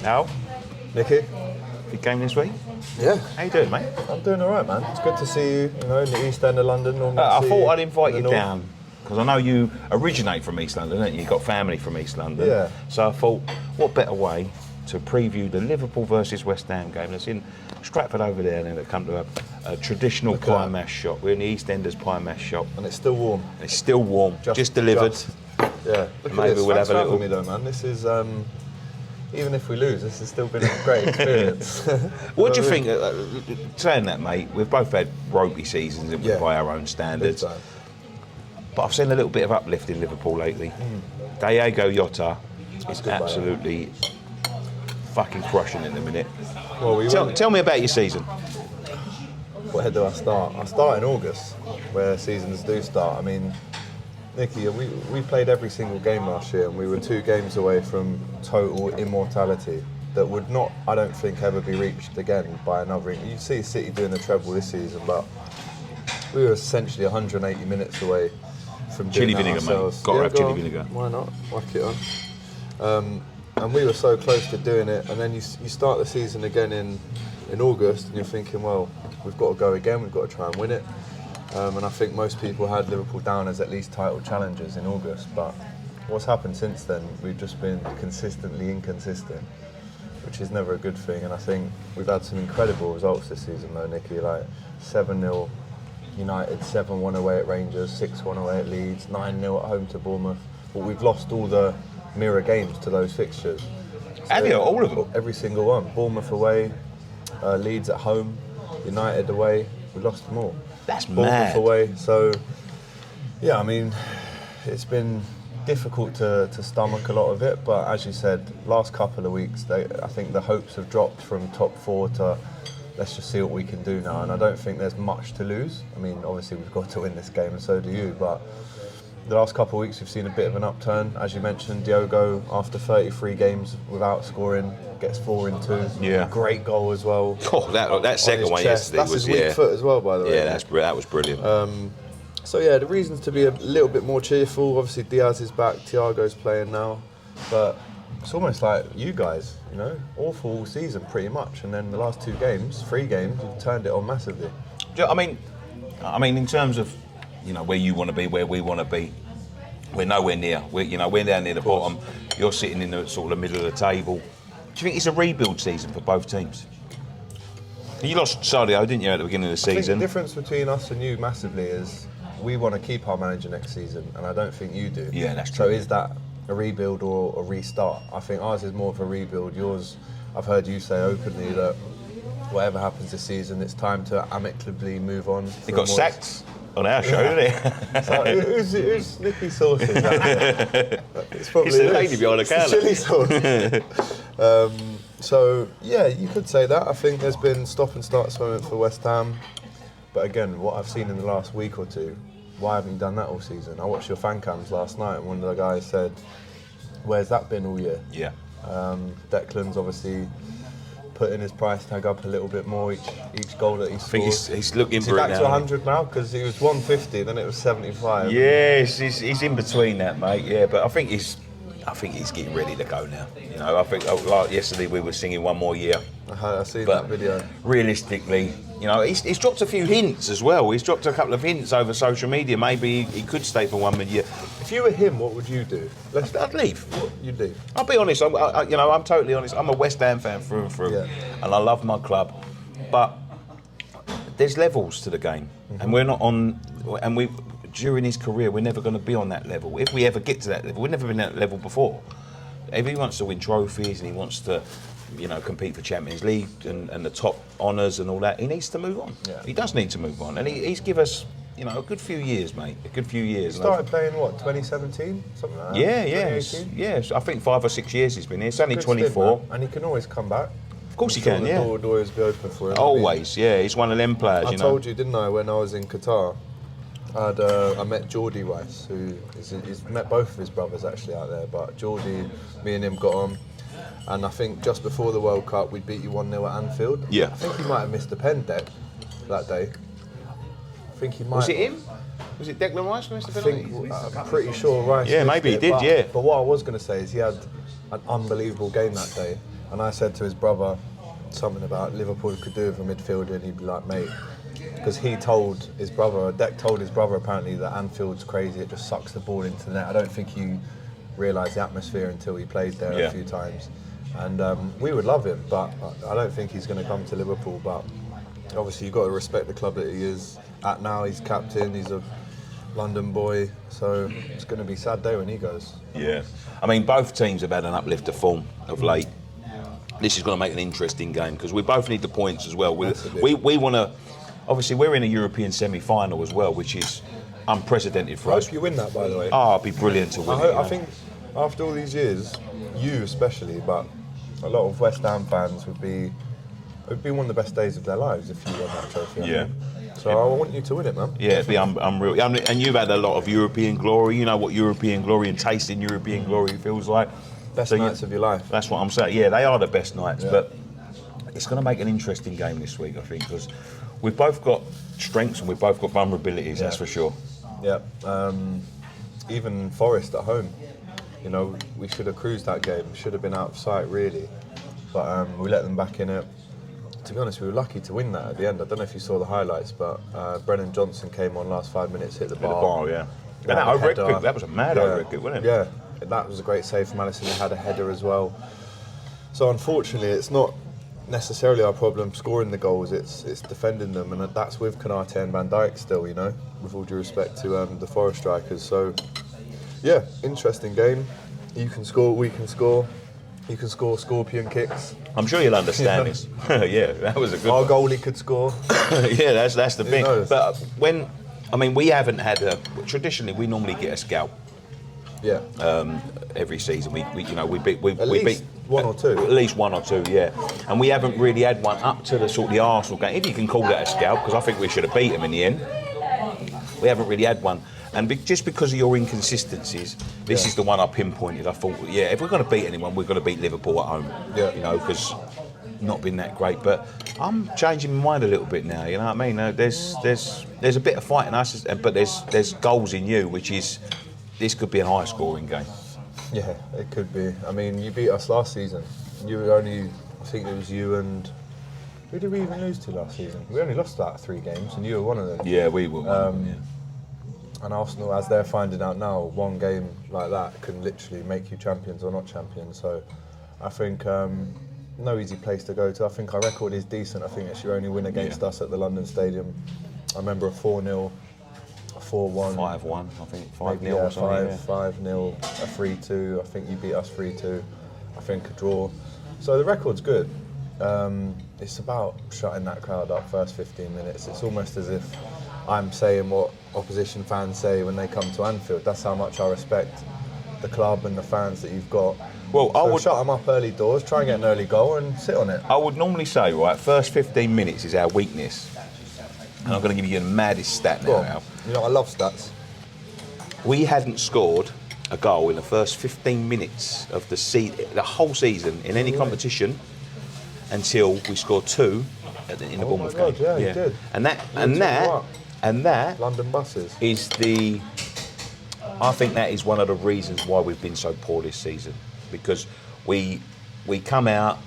Al, Nicky? big game this week. Yeah. How you doing, mate? I'm doing all right, man. It's good to see you, in the East End of London. I thought I'd invite you north. down because I know you originate from East London, don't you? You've got family from East London. Yeah. So I thought, what better way to preview the Liverpool versus West Ham game that's in Stratford over there, and then to come to a traditional pie mash shop. We're in the East Enders pie mash shop. And it's still warm. It's still warm, just delivered. Yeah. Look Maybe at this. we'll Thanks have a for little. having me though, man. This is, even if we lose, this has still been a great experience. What do you think, saying that, mate, we've both had ropey seasons haven't we, by our own standards. Big time. But I've seen a little bit of uplift in Liverpool lately. Diego Jota is absolutely fucking crushing in a minute. Well, Tell me about your season. Where do I start? I start in August, where seasons do start. I mean, Nicky, we played every single game last year, and we were 2 games away from total immortality that would not, I don't think, ever be reached again by another. You see City doing the treble this season, but we were essentially 180 minutes away from doing Chili that vinegar, ourselves. mate. Got to have chili on. vinegar. Why not? Whack it on. And we were so close to doing it, and then you start the season again in August, and you're thinking, well, we've got to go again, we've got to try and win it. And I think most people had Liverpool down as at least title challengers in August, but what's happened since then, we've just been consistently inconsistent, which is never a good thing. And I think we've had some incredible results this season though, Nicky, like 7-0 United, 7-1 away at Rangers, 6-1 away at Leeds, 9-0 at home to Bournemouth. But we've lost all the mirror games to those fixtures. Have you? All of them? Every single one. Bournemouth away, Leeds at home, United away, we lost them all. That's Bournemouth mad. away. So, yeah, I mean, it's been difficult to stomach a lot of it, but as you said, last couple of weeks, I think the hopes have dropped from top 4 to let's just see what we can do now, and I don't think there's much to lose. I mean, obviously we've got to win this game, and so do you, but the last couple of weeks we've seen a bit of an upturn. As you mentioned, Diogo, after 33 games without scoring, gets 4 in 2. Yeah. Great goal as well. Oh, that second one yesterday That's was, his weak foot as well, by the way. Yeah, that was brilliant. So yeah, the reasons to be a little bit more cheerful. Obviously Diaz is back, Thiago's playing now, but it's almost like you guys, awful all season pretty much, and then the last 3 games, you've turned it on massively. I mean, in terms of where you want to be, where we want to be, we're nowhere near. We're down near the bottom. You're sitting in the sort of the middle of the table. Do you think it's a rebuild season for both teams? You lost Sadio, didn't you, at the beginning of the season? I think the difference between us and you massively is we want to keep our manager next season, and I don't think you do. Yeah, that's true. So is that a rebuild or a restart? I think ours is more of a rebuild. Yours, I've heard you say openly that whatever happens this season, it's time to amicably move on. He got sacked on our show, didn't he? So who's Nicky Sauces? It's probably It's the lady behind the counter. Chili sauce. So yeah, you could say that. I think there's been stop and start swimming for West Ham, but again, what I've seen in the last week or two, why haven't you done that all season? I watched your fan cams last night, and one of the guys said, "Where's that been all year?" Yeah. Declan's obviously putting his price tag up a little bit more each goal that he scored. I think he's looking Is he for it back now. to 100 now? Because he was 150, then it was 75. Yes, he's in between that, mate. Yeah, but I think he's getting ready to go now. I think like yesterday we were singing One More Year. I've seen But that video. realistically, he's dropped a few hints as well. He's dropped a couple of hints over social media. Maybe he could stay for 1 more year. If you were him, what would you do? I'd leave. What you'd do? I'll be honest. I'm totally honest. I'm a West Ham fan through and through, and I love my club. But there's levels to the game, and we're not on. And during his career, we're never going to be on that level. If we ever get to that level, we've never been at that level before. If he wants to win trophies and he wants to, compete for Champions League and the top honours and all that, he needs to move on. Yeah. He does need to move on, and he's give us, a good few years, mate. A good few years. He started playing, 2017? Something like that? Yeah. 2018? Yes. I think 5 or 6 years he's been here. He's only Good 24. stint, man. And he can always come back. Of course he I'm sure can, the yeah. door would always be open for him. Always, yeah. He's one of them players, I told you, didn't I, when I was in Qatar, I met Geordie Rice, he's met both of his brothers actually out there, but Geordie, me and him got on, and I think just before the World Cup we'd beat you 1-0 at Anfield. Yeah. I think he might have missed a pen deck that day. I think he might. Was it him? Was it Declan Rice who missed the I penalty? think, I'm pretty sure Rice. Yeah, missed maybe he it, did, but, yeah. But what I was going to say is he had an unbelievable game that day, and I said to his brother something about Liverpool could do with a midfielder, and he'd be like, mate, because he told his brother, Deck told his brother apparently that Anfield's crazy, it just sucks the ball into the net. I don't think he realised the atmosphere until he played there a few times. And we would love him, but I don't think he's going to come to Liverpool. But obviously you've got to respect the club that he is at now. He's captain, he's a London boy, so it's going to be a sad day when he goes. Yeah. I mean, both teams have had an uplift of form of late. This is going to make an interesting game because we both need the points as well. We want to... Obviously, we're in a European semi-final as well, which is unprecedented for I us. hope you win that, by the way. Oh, it'd be brilliant to win. I think after all these years, you especially, but a lot of West Ham fans would be one of the best days of their lives if you won that trophy. Yeah. So I want you to win it, man. Yeah, it'd be unreal. And you've had a lot of European glory. You know what European glory and tasting European glory feels like. Best nights of your life. That's what I'm saying. Yeah, they are the best nights. Yeah. But it's going to make an interesting game this week, I think, because we've both got strengths and we've both got vulnerabilities. That's for sure. Yeah. Even Forest at home. You know, we should have cruised that game. Should have been out of sight, really. But we let them back in it. To be honest, we were lucky to win that at the end. I don't know if you saw the highlights, but Brennan Johnson came on last 5 minutes, hit the bar. Yeah. And that was a mad overhead kick, wasn't it? Yeah, that was a great save from Alisson. He had a header as well. So unfortunately, it's not necessarily our problem scoring the goals. It's defending them, and that's with Konate and Van Dijk still. You know, with all due respect to the Forest strikers. So yeah, interesting game. You can score, we can score. You can score scorpion kicks. I'm sure you'll understand this. Yeah, that was a good Our goalie could score. Yeah, that's the thing. knows? But we haven't had traditionally we normally get a scalp. Yeah. Every season we beat one or two. At least one or two, yeah. And we haven't really had one up to the sort of the Arsenal game, if you can call that a scalp, because I think we should have beat them in the end. We haven't really had one. And just because of your inconsistencies, this is the one I pinpointed. I thought, yeah, if we're going to beat anyone, we're going to beat Liverpool at home. Yeah. You know, because not been that great. But I'm changing my mind a little bit now. You know what I mean? There's a bit of fight in us, but there's goals in you, which is this could be a high scoring game. Yeah, it could be. I mean, you beat us last season. You were only, I think it was you and who did we even lose to last season? We only lost that 3 games, and you were one of them. Yeah, we were. And Arsenal, as they're finding out now, one game like that can literally make you champions or not champions. So I think no easy place to go to. I think our record is decent. I think it's your only win against us at the London Stadium. I remember a 4-0, a 4-1. 5-1, I think. 5-0 yeah, or something. 5-0, a 3-2. I think you beat us 3-2. I think a draw. So the record's good. It's about shutting that crowd up first 15 minutes. It's almost as if I'm saying what opposition fans say when they come to Anfield. That's how much I respect the club and the fans that you've got. Well, so I would shut them up early doors, try and get an early goal and sit on it. I would normally say, right, first 15 minutes is our weakness. And I'm going to give you the maddest stat now, Al. You know, I love stats. We hadn't scored a goal in the first 15 minutes of the whole season in any competition until we scored 2 in the Bournemouth game. Yeah, you did. And that London buses is I think that is one of the reasons why we've been so poor this season, because we come out,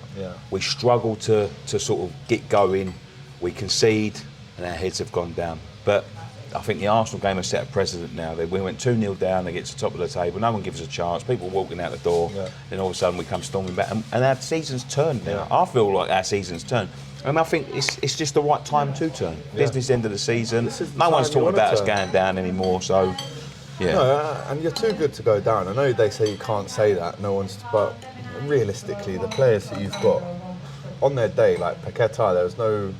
we struggle to sort of get going, we concede, and our heads have gone down. But I think the Arsenal game has set a precedent now. We went 2-0 down, they get to the top of the table, no one gives us a chance, people walking out the door, then all of a sudden we come storming back, and our season's turned now. I feel like our season's turned. And I think it's just the right time to turn. Business end of the season. No one's talking about us going down anymore, so yeah. No, and you're too good to go down. I know they say you can't say that, but realistically, the players that you've got on their day, like Paquetá, there was no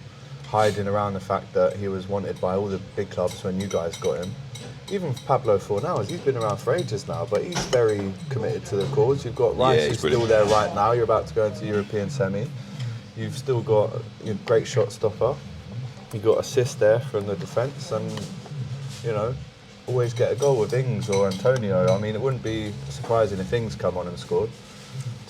hiding around the fact that he was wanted by all the big clubs when you guys got him. Even Pablo Fornals, he's been around for ages now, but he's very committed to the cause. You've got Rice, who's still there right now. You're about to go into European semi. You've still got a great shot stopper. You've got assist there from the defence, and you know, always get a goal with Ings or Antonio. I mean, it wouldn't be surprising if Ings come on and scored,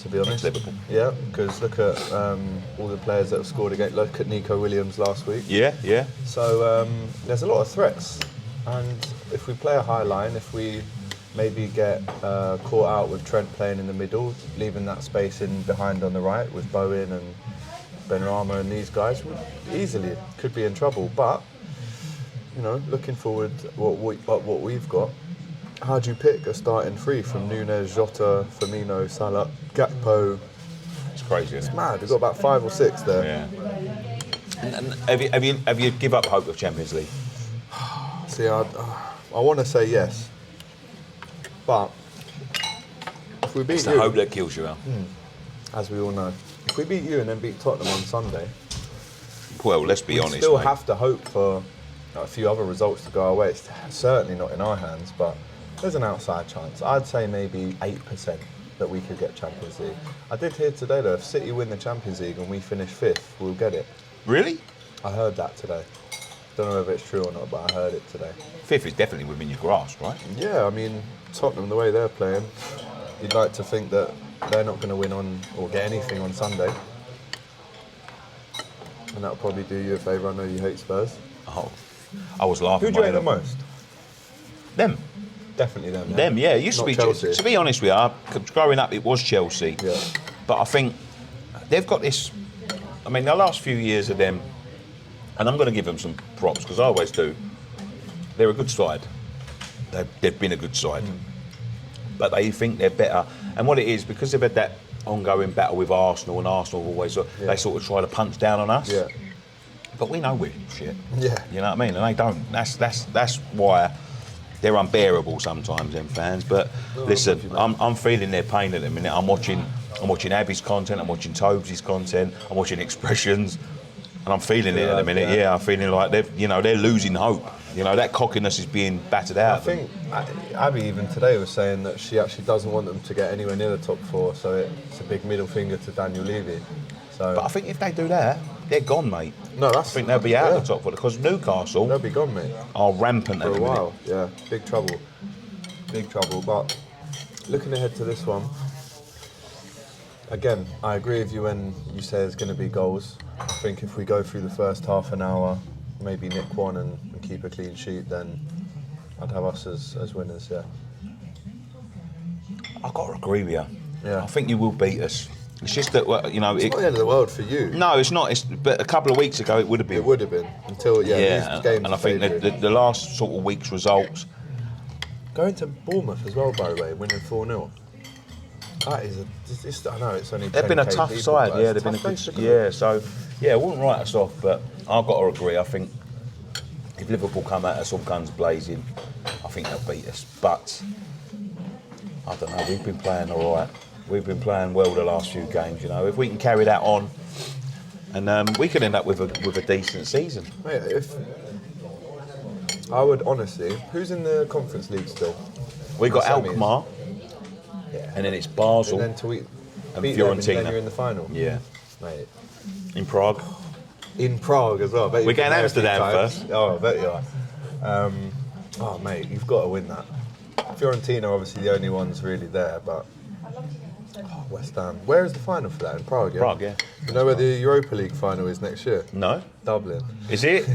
to be honest. Liverpool. Yeah, because look at all the players that have scored against. Look at Nico Williams last week. Yeah. So there's a lot of threats, And if we play a high line, if we maybe get caught out with Trent playing in the middle, leaving that space in behind on the right with Bowen and Benrahma and these guys, we easily could be in trouble. But, you know, looking forward what we've got, how do you pick a starting three from Nunes, Jota, Firmino, Salah, Gakpo? It's crazy, isn't It's it? mad. We've got about 5 or 6 there. Yeah. And have you give up hope of Champions League? See, I want to say yes, but if we beat It's you, the hope that kills you, Al. as we all know, if we beat you and then beat Tottenham on Sunday, Well, let's be we honest, still mate. have to hope for a few other results to go our way. It's certainly not in our hands, but there's an outside chance. I'd say maybe 8% that we could get Champions League. I did hear today though, if City win the Champions League and we finish 5th, we'll get it. Really? I heard that today. Don't know if it's true or not, but I heard it today. 5th is definitely within your grasp, right? Yeah, I mean, Tottenham, the way they're playing, you'd like to think that they're not going to win on or get anything on Sunday. And that'll probably do you a favour. I know you hate Spurs. Oh, I was laughing. Who do you hate mate. the most? Them. Definitely them. Them, yeah. It used Not to be Chelsea. To be honest with you, growing up, it was Chelsea. Yeah. But I think they've got this. I mean, the last few years of them, and I'm going to give them some props because I always do. They're a good side. They've been a good side, but they think they're better. And what it is, because they've had that ongoing battle with Arsenal, and Arsenal have always they sort of try to punch down on us. Yeah. But we know we're shit. Yeah. You know what I mean? And they don't. That's why they're unbearable sometimes, them fans. But listen, I'm feeling their pain at the minute. I'm watching Abby's content. I'm watching Tobes' content. I'm watching Expressions, and I'm feeling it at the minute. Yeah, I'm feeling like they're losing hope. You know, that cockiness is being battered out. I think Abby even today was saying that she actually doesn't want them to get anywhere near the top 4, so it's a big middle finger to Daniel Levy. So, But I think if they do that, they're gone, mate. no, I think they'll be out of the top 4 because Newcastle They'll be gone, mate. are rampant For at a the minute. while, yeah. Big trouble. Big trouble. But looking ahead to this one, again, I agree with you when you say there's going to be goals. I think if we go through the first half an hour, maybe nick one and keep a clean sheet, then I'd have us as winners, yeah. I've got to agree with you. Yeah. I think you will beat us. It's just that, well, you know... It's not the end of the world for you. No, it's not. But a couple of weeks ago, it would have been. It would have been, until, these games and I think favoured. the last sort of week's results... Going to Bournemouth as well, by the way, winning 4-0. That is I know it's only They've been a 10K tough people, side, but yeah. it's They've been a tough good... place to go. Yeah, so... Yeah, it wouldn't write us off, but I've got to agree. I think if Liverpool come at us all guns blazing, I think they'll beat us. But, I don't know, we've been playing all right. We've been playing well the last few games, you know. If we can carry that on, and we could end up with a decent season. Mate, if I would honestly, who's in the Conference League still? We got The semis. Alkmaar, Yeah. and then it's Basel And then to beat them, Fiorentina. and then you're in the final. Yeah, Mate. in Prague. In Prague as well. Bet We're you've been going there a few Amsterdam times. first. Oh, I bet you are. Oh, mate, you've got to win that. Fiorentina are obviously the only ones really there, but West Ham. Where is the final for that? In Prague, yeah? Prague, yeah. You know where the Europa League final is next year? No, Dublin. is it?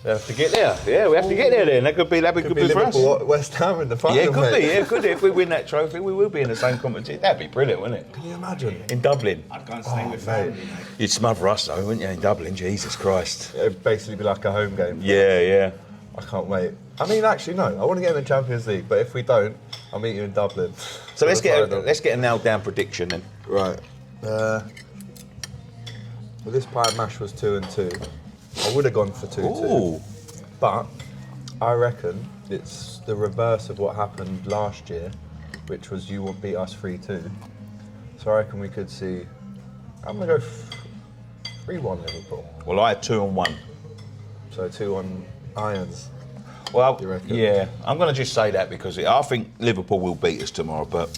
We have to get there. Yeah, we have to get there then. That could be Could be for us. Liverpool, West Ham in the final, Yeah, it could mate. be. Yeah, it could be. If we win that trophy, we will be in the same competition. That'd be brilliant, wouldn't it? Can you imagine? In Dublin. I'd go and stay with mate. family, mate. You'd smother us though, wouldn't you, in Dublin? Jesus Christ. It'd basically be like a home game. Yeah, yeah. I can't wait. I mean, actually, no. I want to get in the Champions League, but if we don't, I'll meet you in Dublin. So let's For the get final. let's get a nailed down prediction then. Right. Well, this pie mash was 2-2. I would have gone for 2-2. Ooh. But I reckon it's the reverse of what happened last year, which was you won't beat us 3-2. So I reckon we could see. I'm going to go 3-1 Liverpool. Well, I had 2-1. So 2-1 Irons. Well, You reckon? yeah. I'm going to just say that because I think Liverpool will beat us tomorrow, but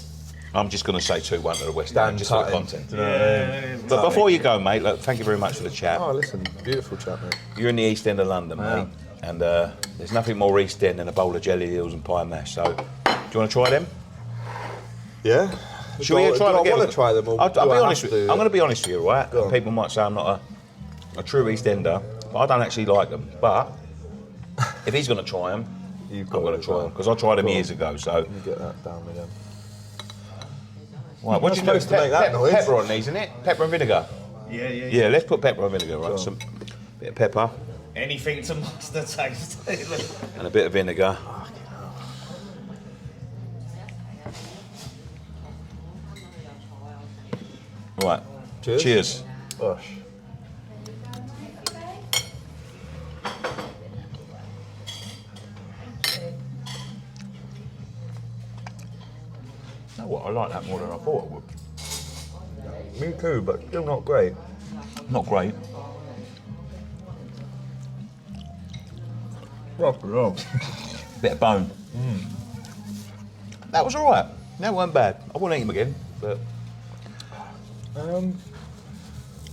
I'm just going to say 2-1 to the West Ham, Dan just for the Tutton. content. Do you know what I mean? But before you go, mate, look, thank you very much for the chat. Oh, listen, beautiful chat, mate. You're in the East End of London, I mate, am. and there's nothing more East End than a bowl of jelly deals and pie mash. So, do you want to try them? Yeah. Should we try I them? want to try them. Or I'll do be I honest have with you. to? I'm going to be honest with you, right? Go on. People might say I'm not a true East Ender, but I don't actually like them. But if he's going to try them, You've I'm got going it to as try well. them because I tried them Go on. years ago. So, Let me get that down with them. right, what do you do? supposed to make that noise. Pepper on these, isn't it? Pepper and vinegar. Yeah. Yeah, let's put pepper and vinegar. Right, some bit of pepper Anything to mask the taste. and a bit of vinegar. Right. Cheers. Cheers. Gosh. You know what? I like that more than I thought I would. Me too, but still not great. Not great. Bit of bone. That was all right. That wasn't bad. I wouldn't eat them again, but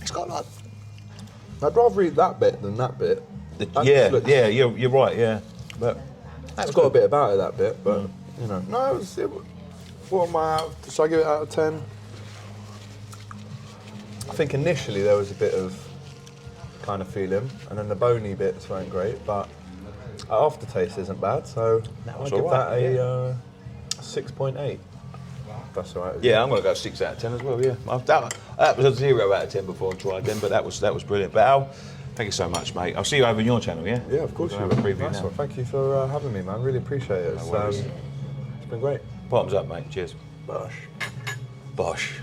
it's got like I'd rather eat that bit than that bit. That just looks- you're right, yeah. But It's got a bit about it, that bit, but you know. No, what am I out? Should I give it out of 10? I think initially there was a bit of kind of feeling, and then the bony bits weren't great, but aftertaste isn't bad, so I'll was give all that right, a 6.8. That's all right. with yeah, I'm going to go 6 out of 10 as well. Yeah, that was a 0 out of 10 before I tried them, but that was brilliant. But Al, thank you so much, mate. I'll see you over on your channel. Yeah. you. Yeah, of course. We'll have a preview Nice now. one. Thank you for having me, man. Really appreciate it. worries. It's been great. Bottoms up, mate. Cheers. Bosh. Bosh.